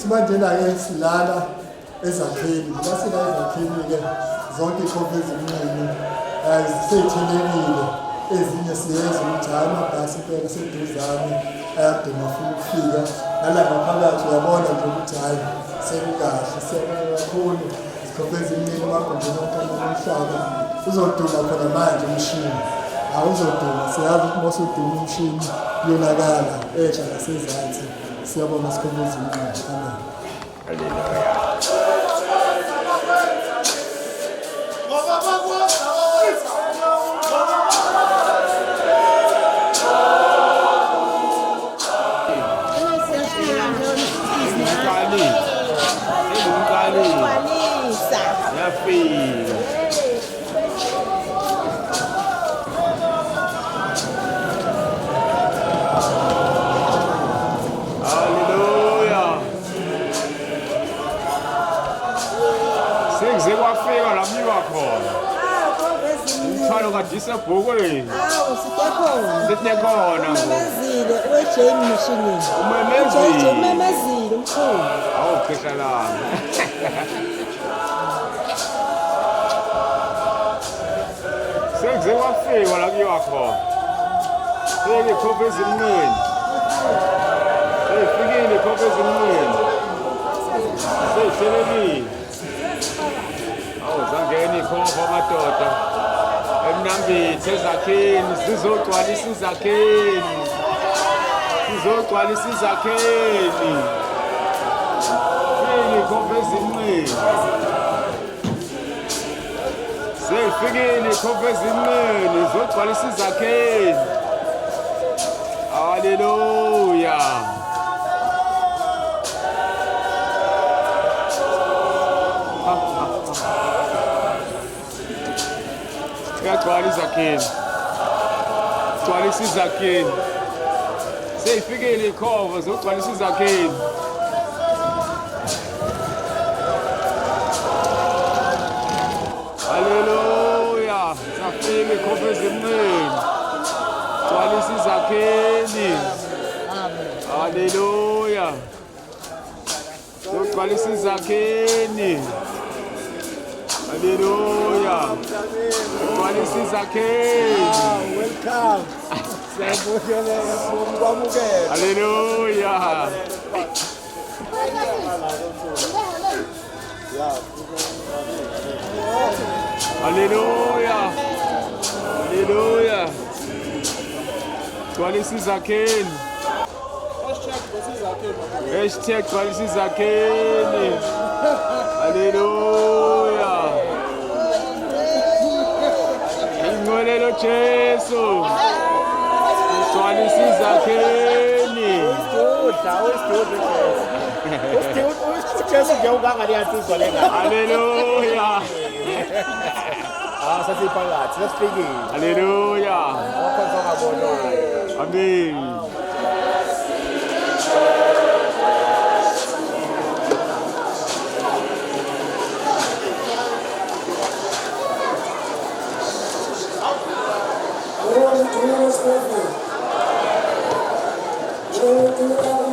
Manje-ke silala ezakheni, lasila ezakheni-ke zonke iy'khomba eziningi zisey'thelekile. Ezinye siyeza ukuthi hhayi amabhasi impela seduzane ayadinga afuna ukufika. Nala ngaphakathi uyabona nje ukuthi hhayi sekukahle, siyabona kakhulu izikhomba eziningi emagumbini onke omhlaba. Uzoduma khona manje umshini, awuzoduma, siyazi ukuthi uma usuduma umshini uyonakala ehla nasezansi. Siyabona isikhomba eziningi. Amen. Kwafika lamiwa khona. Umthwalo kade isebhokweni. Sitekona. Umemezile wejeni machine. Umemezile umkhulu. Awu phehla lami. Sekuze kwafika la kuyiwa khona. Seke ikhopha ezimncane. Seyifikile ikhopha ezimncane. Seyithelekile. Zangeni ikhopha amadoda emnambithe ezakheni sizogcwalisa izakheni, sizogcwalisa izakheni. Fikile ikhopha ezimncane, seyifikile ikhopha ezimncane zizogcwalisa izakheni. Haleluya. Gcwala izakheni, gcwalisa izakheni. Seyifikile ikhova zogcwalisa izakheni. Haleluya. Zafika ikhova ezimncane, gcwalisa izakheni. Haleluya. Zogcwalisa izakheni. Haleluya. Gcwalisa izakheni. Welcome. Haleluya. Haleluya. Haleluya. Gcwalisa izakheni. Hashtag gcwalisa izakheni. Haleluya. Ingolelo Jesu. Gcwalisa izakheni. Haleluya. Haleluya. Amen. Glory to